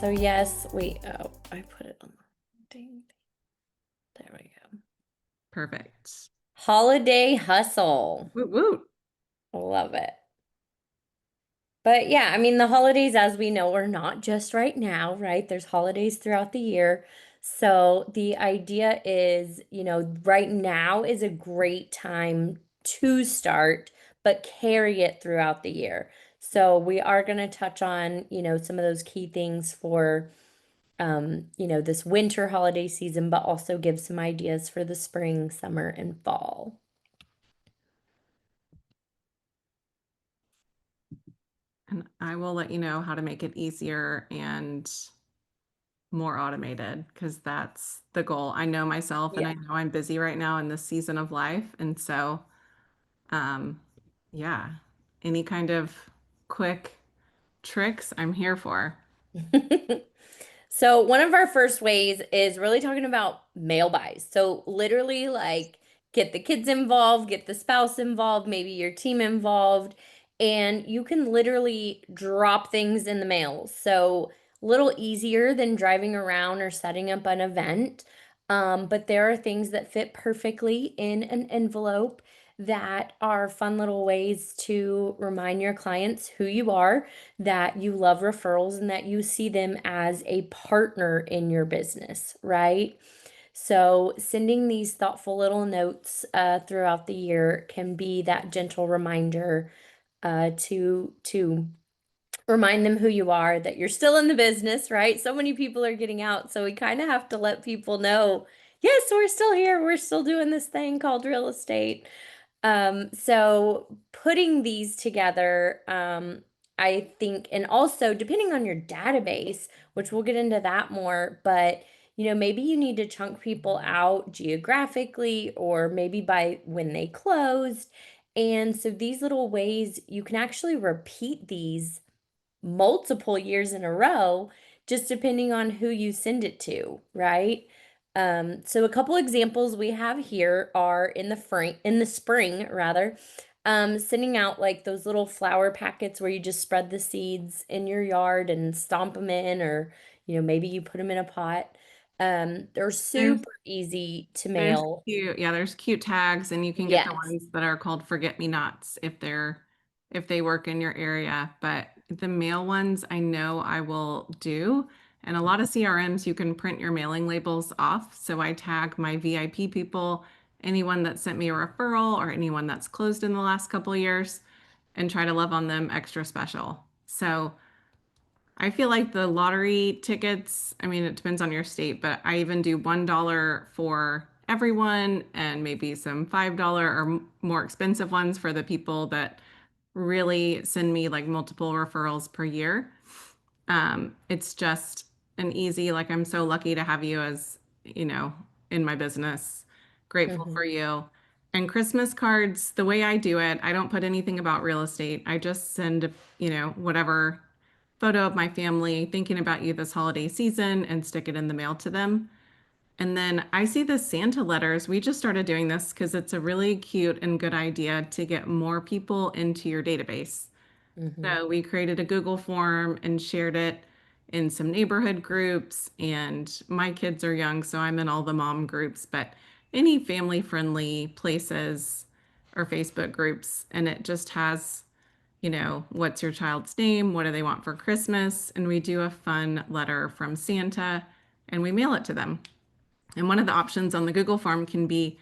So yes, I put it on the dang. There we go. Perfect. Holiday hustle. Woot woot. Love it. But yeah, I mean, the holidays, as we know, are not just right now, right? There's holidays throughout the year. So the idea is, right now is a great time to start, but carry it throughout the year. So we are going to touch on, some of those key things for, this winter holiday season, but also give some ideas for the spring, summer, and fall. And I will let you know how to make it easier and more automated because that's the goal. I know myself and Yeah. I know I'm busy right now in this season of life. And so, um, yeah, any kind of quick tricks I'm here for. So one of our first ways is really talking about mail buys. So literally like get the kids involved, get the spouse involved, maybe your team involved, and you can literally drop things in the mail. So a little easier than driving around or setting up an event. But there are things that fit perfectly in an envelope that are fun little ways to remind your clients who you are, that you love referrals, and that you see them as a partner in your business, right? So, sending these thoughtful little notes throughout the year can be that gentle reminder to remind them who you are, that you're still in the business, right? So many people are getting out, so we kind of have to let people know, yes, we're still here. We're still doing this thing called real estate. So putting these together, I think, and also depending on your database, which we'll get into that more, but maybe you need to chunk people out geographically or maybe by when they closed. And so these little ways you can actually repeat these multiple years in a row, just depending on who you send it to, right? So a couple examples we have here are in the spring rather, sending out like those little flower packets where you just spread the seeds in your yard and stomp them in, or maybe you put them in a pot. They're There's super easy to there's mail. cute, yeah, there's cute tags and you can get the Yes. ones that are called forget me nots if they work in your area. But the mail ones I know I will do. And a lot of CRMs you can print your mailing labels off. So I tag my VIP people, anyone that sent me a referral or anyone that's closed in the last couple of years, and try to love on them extra special. So I feel like the lottery tickets, I mean, it depends on your state, but I even do $1 for everyone and maybe some $5 or more expensive ones for the people that really send me like multiple referrals per year. It's just an easy, like, I'm so lucky to have you as, in my business. Grateful Hmm. for you. And Christmas cards, the way I do it, I don't put anything about real estate. I just send, whatever photo of my family thinking about you this holiday season and stick it in the mail to them. And then I see the Santa letters. We just started doing this because it's a really cute and good idea to get more people into your database. Hmm. So we created a Google form and shared it in some neighborhood groups. And my kids are young, so I'm in all the mom groups, but any family friendly places or Facebook groups. And it just has, what's your child's name? What do they want for Christmas? And we do a fun letter from Santa and we mail it to them. And one of the options on the Google form can be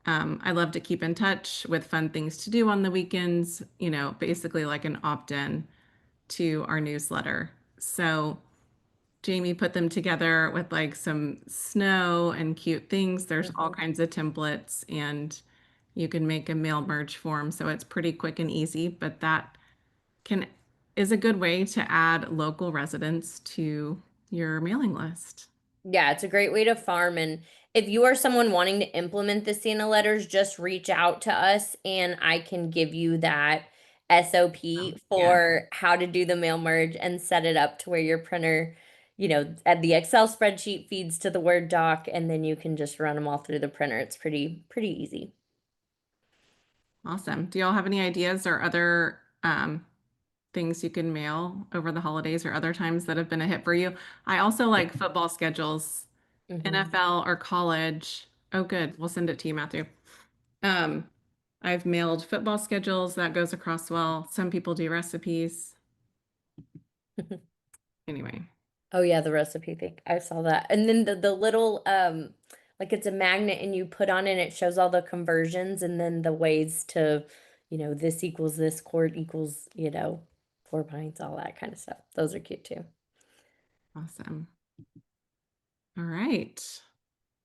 I love to keep in touch with fun things to do on the weekends, basically like an opt in to our newsletter. So Jamie put them together with like some snow and cute things. There's all Hmm. kinds of templates, and you can make a mail merge form. So it's pretty quick and easy, but that can is a good way to add local residents to your mailing list. Yeah, it's a great way to farm. And if you are someone wanting to implement the Santa letters, just reach out to us and I can give you that SOP Yeah. for how to do the mail merge and set it up to where your printer, at the Excel spreadsheet feeds to the Word doc, and then you can just run them all through the printer. It's pretty easy. Awesome. Do y'all have any ideas or other things you can mail over the holidays or other times that have been a hit for you. I also like football schedules, Hmm. NFL or college. Oh, good. We'll send it to you, Matthew. Um, I've mailed football schedules. That goes across well. Some people do recipes. Anyway. Oh yeah, the recipe thing. I saw that. And then the little like it's a magnet and you put on it and it shows all the conversions and then the ways to, this equals this quart equals, 4 pints, all that kind of stuff. Those are cute too. Awesome. All right.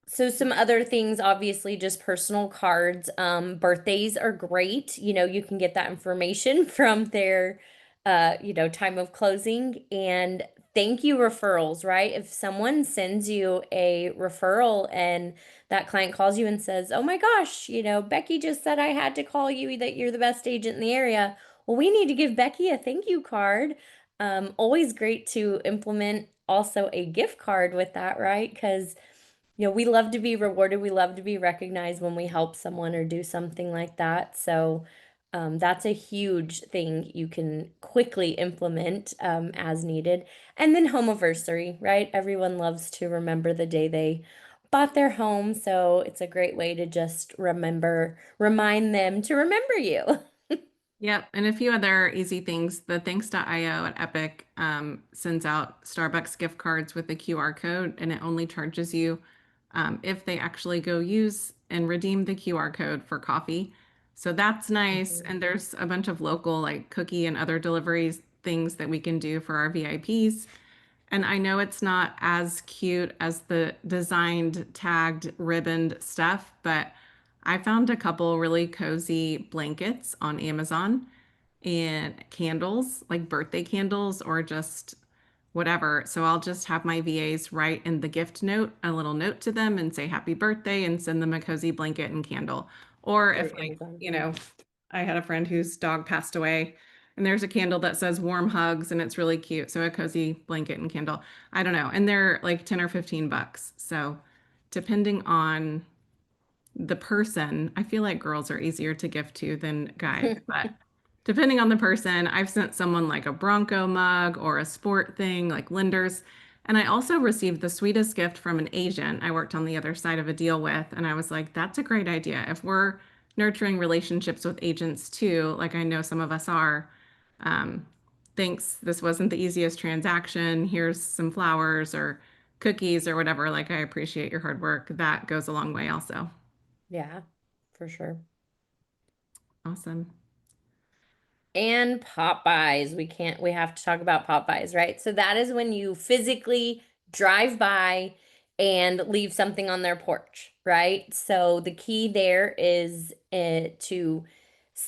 So some other things, obviously, just personal cards. Birthdays are great. You can get that information from their, time of closing. And thank you referrals, right? If someone sends you a referral and that client calls you and says, "Oh my gosh, Becky just said I had to call you that you're the best agent in the area." Well, we need to give Becky a thank you card. Always great to implement also a gift card with that, right? Because we love to be rewarded. We love to be recognized when we help someone or do something like that. So that's a huge thing you can quickly implement as needed. And then home anniversary, right? Everyone loves to remember the day they bought their home. So it's a great way to just remind them to remember you. Yep, and a few other easy things. The Thanks.io at Epic sends out Starbucks gift cards with a QR code, and it only charges you if they actually go use and redeem the QR code for coffee. So that's nice. Mhm. And there's a bunch of local, like cookie and other deliveries things that we can do for our VIPs. And I know it's not as cute as the designed, tagged, ribboned stuff, but I found a couple really cozy blankets on Amazon and candles, like birthday candles or just whatever. So I'll just have my VAs write in the gift note a little note to them and say happy birthday and send them a cozy blanket and candle. Or if, Through like, Amazon. I had a friend whose dog passed away and there's a candle that says warm hugs and it's really cute. So a cozy blanket and candle. I don't know. And they're like 10 or 15 bucks. So depending on the person, I feel like girls are easier to gift to than guys, but depending on the person, I've sent someone like a Bronco mug or a sport thing like Linders. And I also received the sweetest gift from an agent I worked on the other side of a deal with. And I was like, that's a great idea. If we're nurturing relationships with agents too, like I know some of us are, um, thanks, this wasn't the easiest transaction. Here's some flowers or cookies or whatever. Like, I appreciate your hard work. That goes a long way also. Yeah, for sure. Awesome. And Popeyes. We have to talk about Popeyes, right? So that is when you physically drive by and leave something on their porch, right? So the key there is to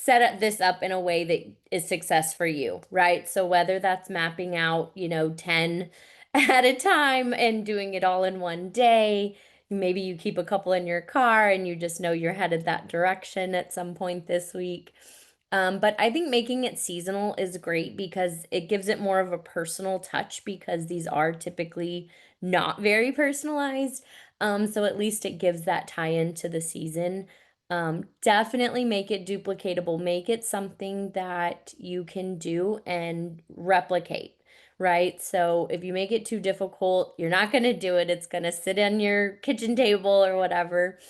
this up in a way that is success for you, right? So whether that's mapping out, 10 at a time and doing it all in one day, maybe you keep a couple in your car and you just know you're headed that direction at some point this week. But I think making it seasonal is great because it gives it more of a personal touch because these are typically not very personalized. So at least it gives that tie into the season. Definitely make it duplicatable. Make it something that you can do and replicate, right? So if you make it too difficult, you're not going to do it. It's going to sit on your kitchen table or whatever.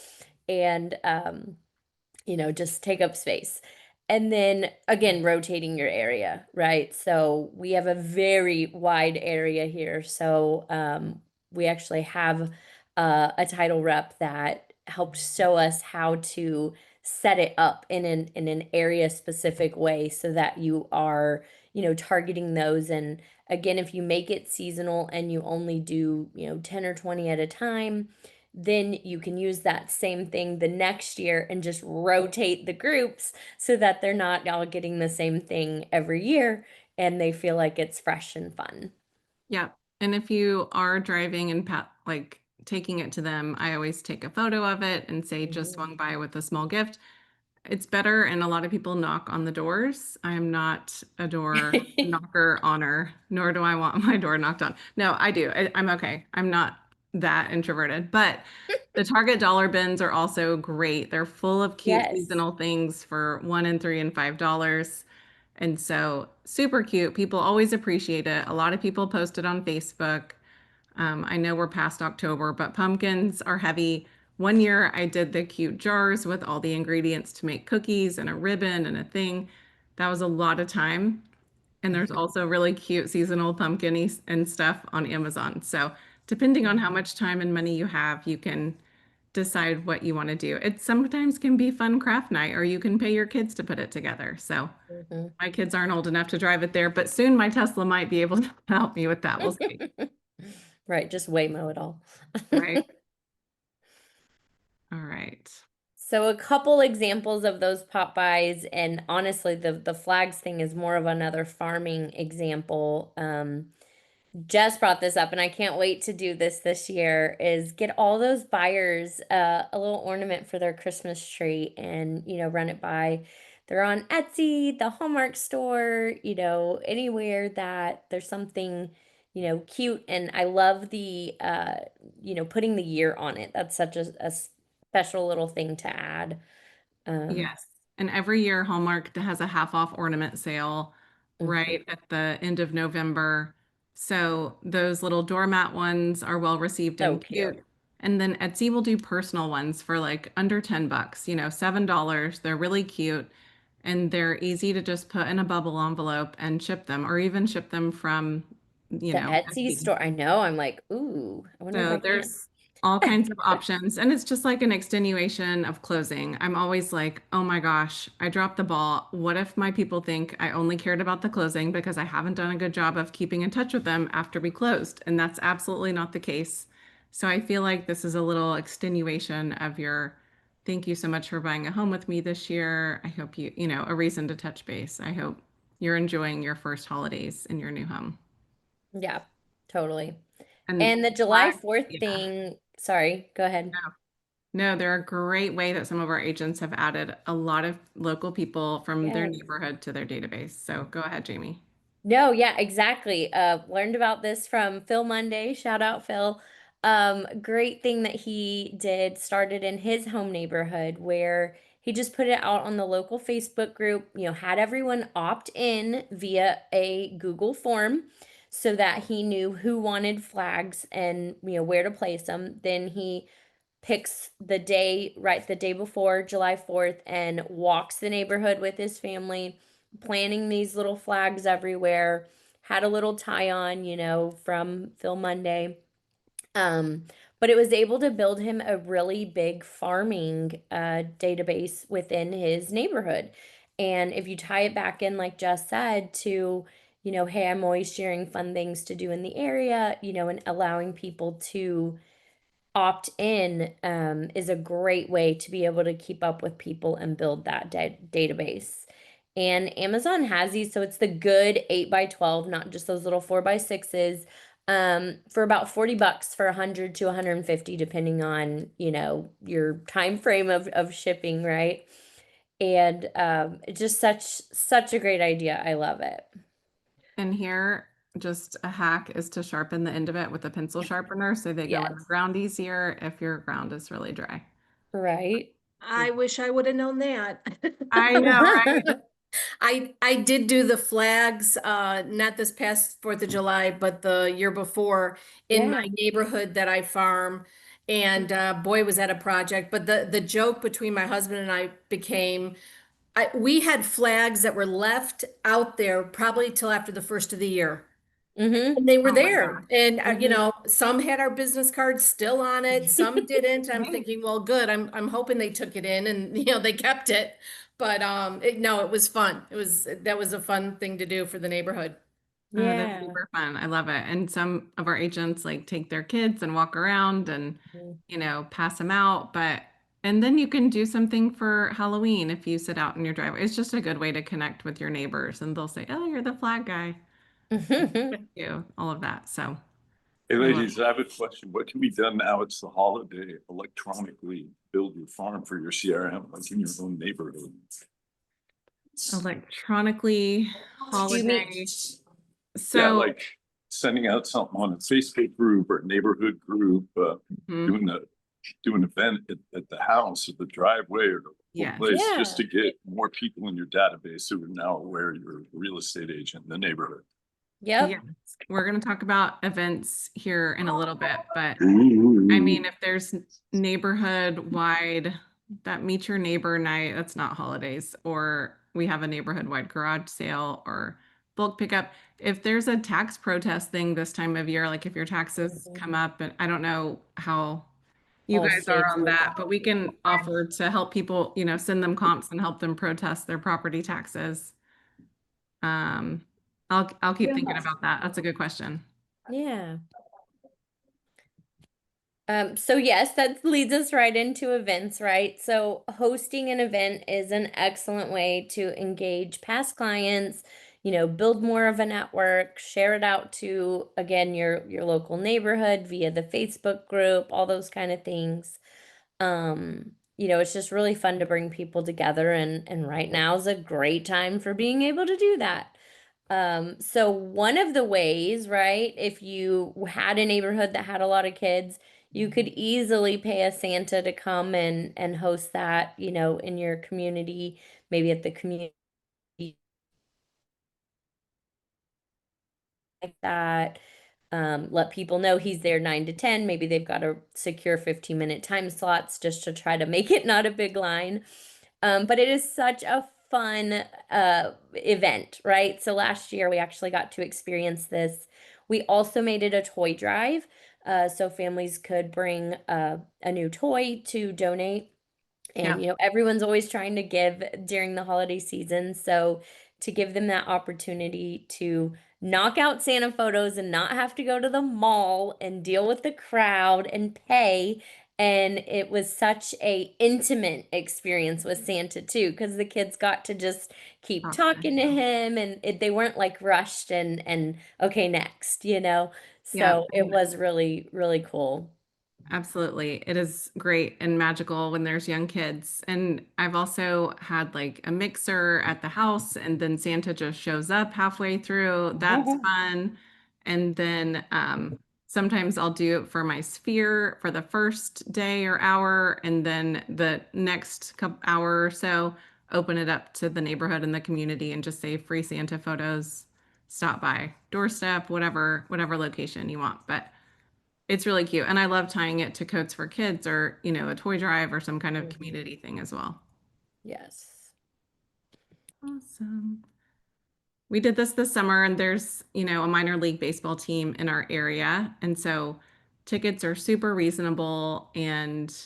And just take up space. And then again, rotating your area, right? So we have a very wide area here. So we actually have a title rep that helped show us how to set it up in an area specific way so that you are, targeting those. And again, if you make it seasonal and you only do, 10 or 20 at a time, then you can use that same thing the next year and just rotate the groups so that they're not all getting the same thing every year and they feel like it's fresh and fun. Yeah. And if you are driving and like taking it to them, I always take a photo of it and say just Mhm. swung by with a small gift. It's better, and a lot of people knock on the doors. I am not a door knocker honor, nor do I want my door knocked on. No, I do. I'm okay. I'm not that introverted, but the Target dollar bins are also great. They're full of cute Yes. seasonal things for $1 and $3 and $5. And so super cute. People always appreciate it. A lot of people post it on Facebook. I know we're past October, but pumpkins are heavy. One year I did the cute jars with all the ingredients to make cookies and a ribbon and a thing. That was a lot of time. And there's also really cute seasonal pumpkin and stuff on Amazon. So depending on how much time and money you have, you can decide what you want to do. It sometimes can be fun craft night, or you can pay your kids to put it together. So Mhm. my kids aren't old enough to drive it there, but soon my Tesla might be able to help me with that. We'll see. Right, just Waymo it all. Right. All right. So a couple examples of those pop buys, and honestly, the flags thing is more of another farming example. Jess brought this up, and I can't wait to do this year, is get all those buyers a little ornament for their Christmas tree and, run it by. They're on Etsy, the Hallmark store, anywhere that there's something, cute. And I love the, putting the year on it. That's such a special little thing to add. Um, Yes. And every year Hallmark has a half off ornament sale mhm. right at the end of November. So those little doormat ones are well received So and cute. cute. And then Etsy will do personal ones for like under $10, $7. They're really cute and they're easy to just put in a bubble envelope and ship them, or even ship them from, The Etsy Etsy. store, I know. I'm like, ooh, I wonder if So I can. there's all kinds of options, and it's just like an extenuation of closing. I'm always like, oh my gosh, I dropped the ball. What if my people think I only cared about the closing because I haven't done a good job of keeping in touch with them after we closed? And that's absolutely not the case. So I feel like this is a little extenuation of your thank you so much for buying a home with me this year. I hope a reason to touch base. I hope you're enjoying your first holidays in your new home. Yeah, totally. And And the July flag, 4th yeah. thing, sorry, go ahead. No, they're a great way that some of our agents have added a lot of local people from their Yes. neighborhood to their database. So go ahead, Jamie. No, yeah, exactly. Learned about this from Phil Monday. Shout out Phil. Great thing that he did, started in his home neighborhood where he just put it out on the local Facebook group, had everyone opt in via a Google form so that he knew who wanted flags and, where to place them. Then he picks the day, right, the day before July 4th, and walks the neighborhood with his family, planting these little flags everywhere. Had a little tie on, from Phil Monday. Um, but it was able to build him a really big farming database within his neighborhood. And if you tie it back in, like Jess said, to, hey, I'm always sharing fun things to do in the area, and allowing people to opt in is a great way to be able to keep up with people and build that database. And Amazon has these, so it's the good 8 by 12, not just those little 4 by 6s, for about $40 for 100 to 150, depending on, your time frame of shipping, right? And it's just such a great idea. I love it. And here, just a hack is to sharpen the end of it with a pencil sharpener so they go in the Yes. ground easier if your ground is really dry. Right. I wish I would have known that. I know, right? I did do the flags, not this past 4th of July, but the year before in Yeah. my neighborhood that I farm. And boy, was that a project. But the joke between my husband and I became, we had flags that were left out there probably till after the first of the year. Mm-hmm. And they were Oh my there. gosh. And Mm-hmm. some had our business cards still on it, some didn't. I'm Right. thinking, well, good. I'm hoping they took it in and they kept it. But no, it was fun. That was a fun thing to do for the neighborhood. Oh, that's Yeah. super fun. I love it. And some of our agents like take their kids and walk around and, pass them out. And then you can do something for Halloween if you sit out in your driveway. It's just a good way to connect with your neighbors and they'll say, oh, you're the flag guy. Mhm. You, all of that. So Hey I love ladies, I have a question. What can be done now? It's the holiday, electronically build your farm for your CRM, like in your own neighborhood. electronically Do you mean? holiday. Yeah, So, like sending out something on a Facebook group or neighborhood group, mhm. do an event at the house or the driveway or the Yes. place just Yeah. to get more people in your database who are now aware you're a real estate agent in the neighborhood. Yep. Yes. We're going to talk about events here in a little bit, but I I mean, if there's neighborhood wide, that meet your neighbor night, that's not holidays, or we have a neighborhood wide garage sale or bulk pickup. If there's a tax protest thing this time of year, like if your taxes Mhm. come up, and I don't know how you All guys are states on are that, but we can offer to help people, send them comps and help them protest their property taxes. Um, I'll keep thinking about that. That's a good question. Yeah. So yes, that leads us right into events, right? So hosting an event is an excellent way to engage past clients, build more of a network, share it out to, again, your local neighborhood via the Facebook group, all those kind of things. It's just really fun to bring people together, and right now is a great time for being able to do that. So one of the ways, right, if you had a neighborhood that had a lot of kids, you could easily pay a Santa to come and host that, in your community, maybe at the community like that. Let people know he's there 9 to 10. Maybe they've got a secure 15-minute time slots just to try to make it not a big line. But it is such a fun event, right? So last year we actually got to experience this. We also made it a toy drive, so families could bring a new toy to donate. Yeah. And everyone's always trying to give during the holiday season. So to give them that opportunity to knock out Santa photos and not have to go to the mall and deal with the crowd and pay. And it was such a intimate experience with Santa too, because the kids got to just keep talking to him, and they weren't like rushed and okay, next. Yeah. So it was really, really cool. Absolutely. It is great and magical when there's young kids. And I've also had like a mixer at the house, and then Santa just shows up halfway through. That's fun. And then sometimes I'll do it for my sphere for the first day or hour, and then the next couple hour or so, open it up to the neighborhood and the community and just say free Santa photos. Stop by, doorstep, whatever location you want. But it's really cute. And I love tying it to Coats for Kids or, a toy drive or some kind of Mhm. community thing as well. Yes. Awesome. We did this summer, and there's, a minor league baseball team in our area. And so tickets are super reasonable, and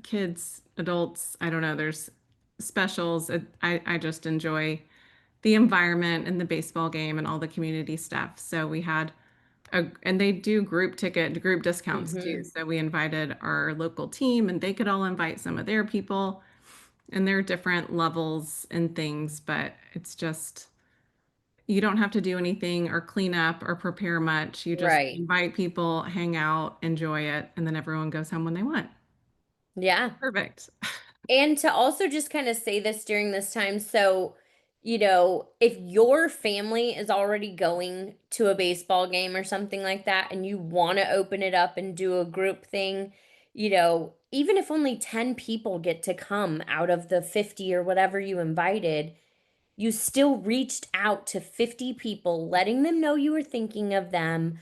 kids, adults, I don't know, there's specials. I just enjoy the environment and the baseball game and all the community stuff. So we had and they do group discounts too. Hmm. So we invited our local team, and they could all invite some of their people, and there are different levels and things, but it's just, you don't have to do anything or clean up or prepare much. You just Right. invite people, hang out, enjoy it, and then everyone goes home when they want. Yeah. Perfect. And to also just kind of say this during this time, so, if your family is already going to a baseball game or something like that, and you want to open it up and do a group thing, even if only 10 people get to come out of the 50 or whatever you invited, you still reached out to 50 people, letting them know you were thinking of them.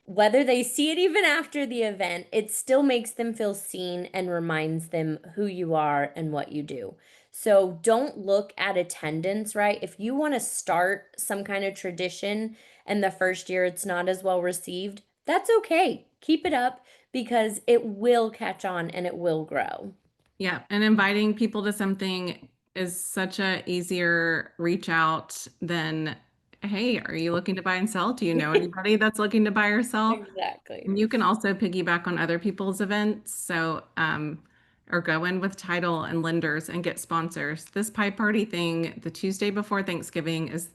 Whether they see it even after the event, it still makes them feel seen and reminds them who you are and what you do. So don't look at attendance, right? If you want to start some kind of tradition and the first year it's not as well received, that's okay. Keep it up because it will catch on and it will grow. Yeah, and inviting people to something is such a easier reach out than, hey, are you looking to buy and sell? Do you know anybody that's looking to buy or sell? Exactly. And you can also piggyback on other people's events. So, or go in with title and lenders and get sponsors. This pie party thing, the Tuesday before Thanksgiving, is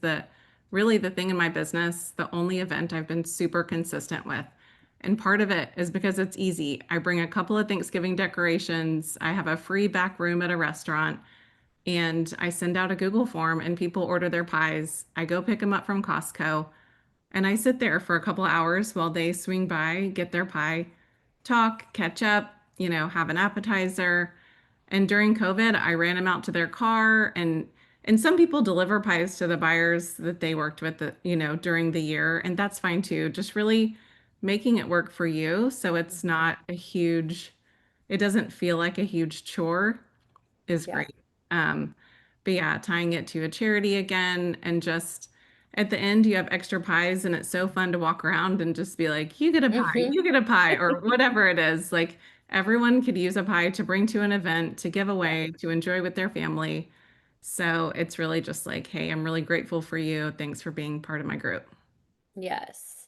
really the thing in my business, the only event I've been super consistent with. And part of it is because it's easy. I bring a couple of Thanksgiving decorations. I have a free back room at a restaurant, and I send out a Google form, and people order their pies. I go pick them up from Costco, and I sit there for a couple of hours while they swing by, get their pie, talk, catch up, have an appetizer. And during COVID, I ran them out to their car, and some people deliver pies to the buyers that they worked with, during the year, and that's fine too. Just really making it work for you so it's not a huge, it doesn't feel like a huge chore is Yeah. great. But yeah, tying it to a charity again, and just at the end you have extra pies, and it's so fun to walk around and just be like, you get a pie, Mhm. you get a pie, or whatever it is. Like everyone could use a pie to bring to an event, to give away, to enjoy with their family. So it's really just like, hey, I'm really grateful for you. Thanks for being part of my group. Yes.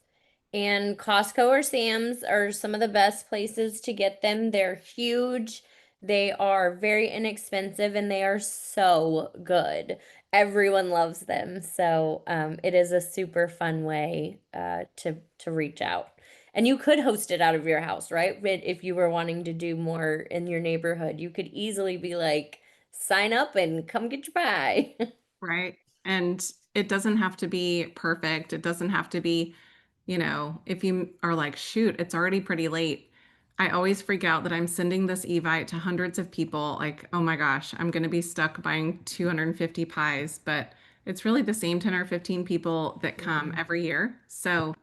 And Costco or Sam's are some of the best places to get them. They're huge. They are very inexpensive and they are so good. Everyone loves them. So it is a super fun way to reach out. And you could host it out of your house, right? But if you were wanting to do more in your neighborhood, you could easily be like, sign up and come get your pie. Right. And it doesn't have to be perfect. It doesn't have to be, if you are like, shoot, it's already pretty late. I always freak out that I'm sending this Evite to hundreds of people. Like, oh my gosh, I'm going to be stuck buying 250 pies, but it's really the same 10 or 15 people that come every year. So,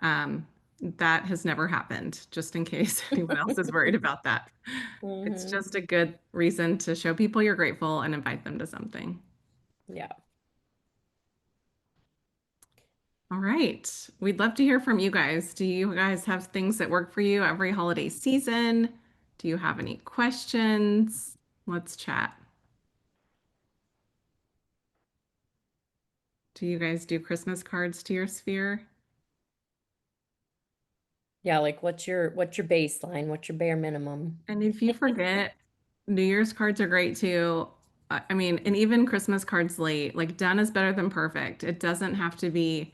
um, that has never happened, just in case anyone else is worried about that. It's Mhm. just a good reason to show people you're grateful and invite them to something. Yeah. All right. We'd love to hear from you guys. Do you guys have things that work for you every holiday season? Do you have any questions? Let's chat. Do you guys do Christmas cards to your sphere? Yeah, like what's your baseline? What's your bare minimum? And if you forget, New Year's cards are great too. I mean, and even Christmas cards late, like done is better than perfect. It doesn't have to be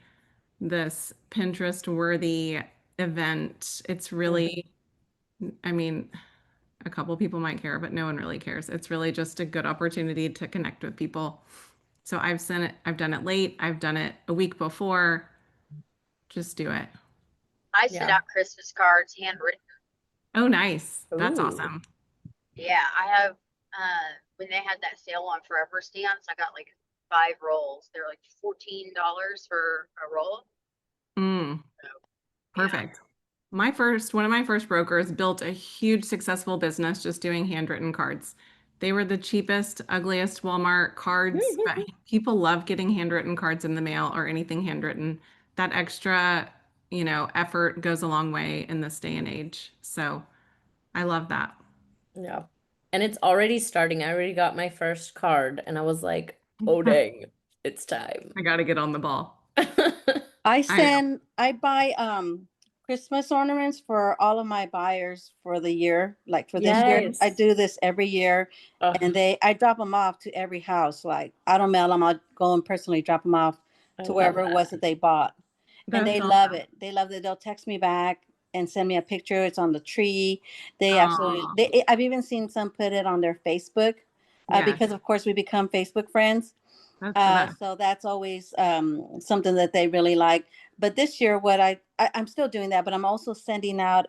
this Pinterest worthy event. It's really, I mean, a couple people might care, but no one really cares. It's really just a good opportunity to connect with people. So I've done it late, I've done it a week before. Just do it. I send Yeah. out Christmas cards handwritten. Oh, nice. That's Ooh. awesome. Yeah, I have when they had that sale on Forever stamps, I got like 5 rolls. They're like $14 for a roll. Mm, So yeah. perfect. One of my first brokers built a huge successful business just doing handwritten cards. They were the cheapest, ugliest Walmart cards, but people love getting handwritten cards in the mail or anything handwritten. That extra, effort goes a long way in this day and age. So I love that. Yeah. And it's already starting. I already got my first card and I was like, oh dang, it's time. I got to get on the ball. I I know. I buy Christmas ornaments for all of my buyers for the year. Like for this year, I Yes. do this every year, and Ugh, I drop them off to every house. Like I don't mail them, I'll go and personally drop them off I to love wherever it was that. that they bought. And That's they love awesome. it. They love that they'll text me back and send me a picture. It's on the tree. They absolutely Oh, I've even seen some put it on their Facebook, yes. because of course we become Facebook friends. That's the best. So that's always something that they really like. But this year, what I'm still doing that, but I'm also sending out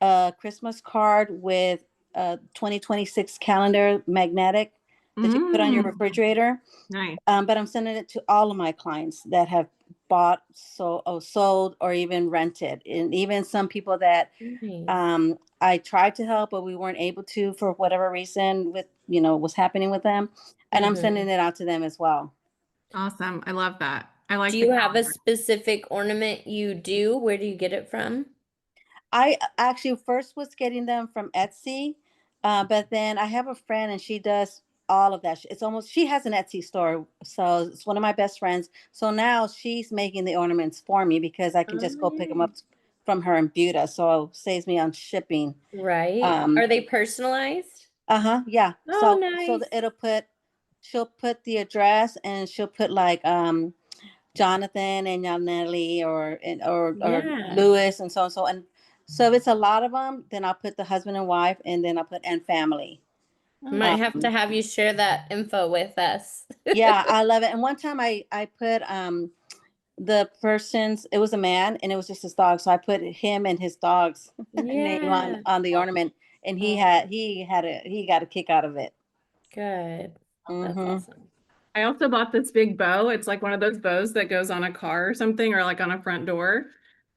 a Christmas card with a 2026 calendar magnetic that you put on your Mm, refrigerator. nice. But I'm sending it to all of my clients that have bought, sold, or even rented, and even some people that Nice. I tried to help, but we weren't able to for whatever reason with what's happening with them, and I'm Mhm. sending it out to them as well. Awesome. I love that. I Do like the you have a calendar. specific ornament you do? Where do you get it from? I actually first was getting them from Etsy, but then I have a friend and she does all of that. It's almost, she has an Etsy store, so it's one of my best friends. So now she's making the ornaments for me because I can just go pick them Oh, up from her in Buda, so it saves me on shipping. right. Are they personalized? Yeah. Oh, So nice. she'll put the address and she'll put like Jonathan and Yaneli or Yeah. Lewis and so and so. And so if it's a lot of them, then I'll put the husband and wife, and then I'll put and family. Might Oh, have to Um, have you share that info with us. yeah, I love it. And one time I put the person's, it was a man and it was just his dog, so I put him and his dog's name Yeah. on the ornament, and Oh. he got a kick out of it. Good. That's Mhm. awesome. I also bought this big bow. It's like one of those bows that goes on a car or something, or like on a front door.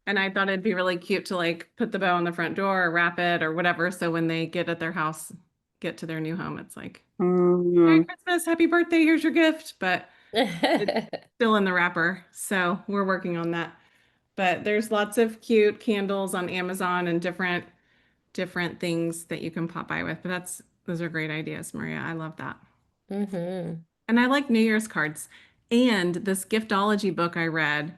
And I thought it'd be really cute to like put the bow on the front door or wrap it or whatever. So when they get at their house, get to their new home, it's like, Merry Mhm. Christmas, happy birthday, here's your gift. But still in the wrapper. So we're working on that. But there's lots of cute candles on Amazon and different things that you can pop by with. But those are great ideas, Maria. I love that. Mm-hmm. And I like New Year's cards. And this giftology book I read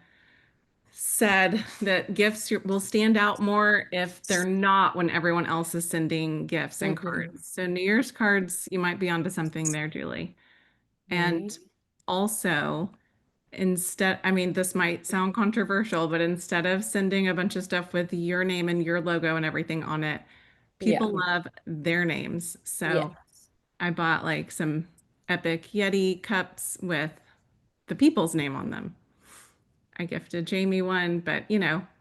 said that gifts will stand out more if they're not when everyone else is sending gifts and Mhm. cards. So New Year's cards, you might be onto something there, Julie. And Right. also, I mean, this might sound controversial, but instead of sending a bunch of stuff with your name and your logo and everything on it, people love their names. So Yes. I bought like some Epic Yeti cups with the people's name on them. I gifted Jamie one, but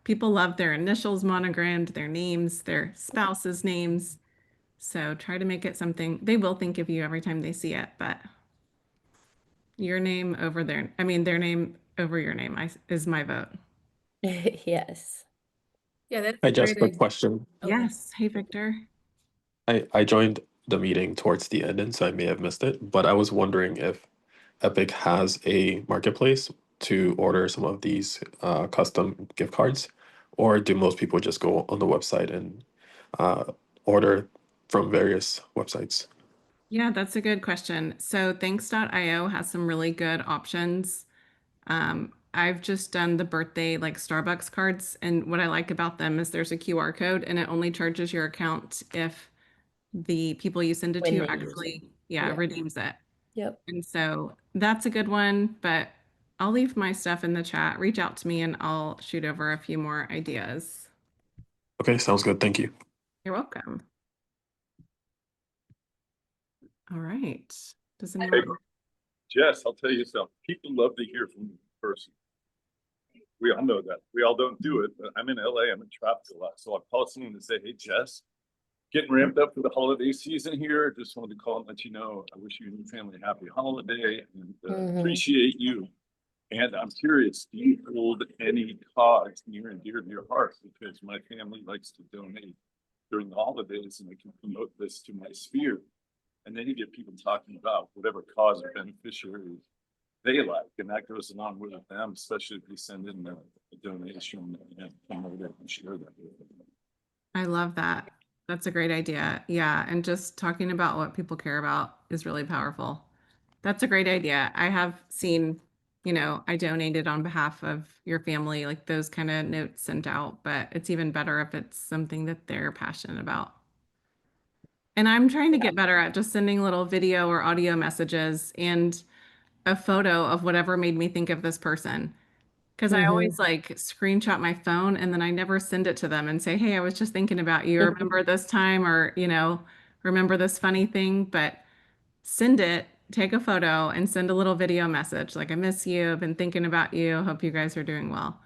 people love their initials monogrammed, their names, their spouse's names. So try to make it something they will think of you every time they see it, but your name over their name over your name is my vote. Yes. Yeah, that's Hi, a great Jessica, idea. question. Okay. Yes. Hey, Victor. I joined the meeting towards the end, and so I may have missed it, but I was wondering if Epic has a marketplace to order some of these custom gift cards, or do most people just go on the website and uh, order from various websites? Yeah, that's a good question. So thanks.io has some really good options. I've just done the birthday like Starbucks cards, and what I like about them is there's a QR code and it only charges your account if the people you send it When to they use it. actually, Yeah. redeems it. Yep. And so that's a good one, but I'll leave my stuff in the chat. Reach out to me and I'll shoot over a few more ideas. Okay, sounds good. Thank you. You're welcome. All right. Does Hey, anyone? Jess, I'll tell you something. People love to hear from you in person. We all know that. We all don't do it, but I'm in LA. I'm in traffic a lot. So I'll call someone and say, hey, Jess, getting ramped up for the holiday season here. Just wanted to call and let you know, I wish you and your family a happy holiday and Mhm. appreciate you. And I'm curious, do you hold any cause near and dear to your heart? Because my family likes to donate during the holidays and I can promote this to my sphere. And then you get people talking about whatever cause or beneficiaries they like, and that goes along with them, especially if you send in a donation and promote it and share that with them. I love that. That's a great idea. Yeah. And just talking about what people care about is really powerful. That's a great idea. I have seen, I donated on behalf of your family, like those kind of notes sent out, but it's even better if it's something that they're passionate about. And I'm trying to get better at just sending little video or audio messages and a photo of whatever made me think of this person. Because I always like screenshot my phone and then I never send it to them and say, hey, I was just thinking about you. Remember this time or, remember this funny thing? But send it, take a photo and send a little video message like, I miss you. I've been thinking about you. Hope you guys are doing well.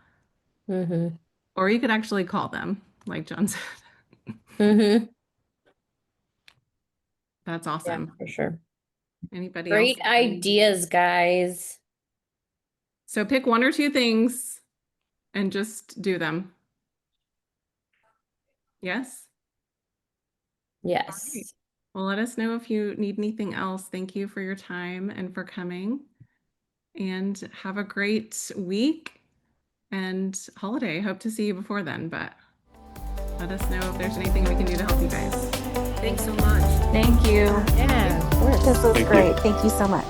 Mhm. Or you could actually call them, like John said. Mhm. That's Yeah, awesome. for sure. Anybody Great else? ideas, guys. So pick one or two things and just do them. Yes? Yes. Well, let us know if you need anything else. Thank you for your time and for coming. And have a great week and holiday. Hope to see you before then, but let us know if there's anything we can do to help you guys. Thanks so much. Thank you. Yeah, of course. This was Thank you. great. Thank you so much.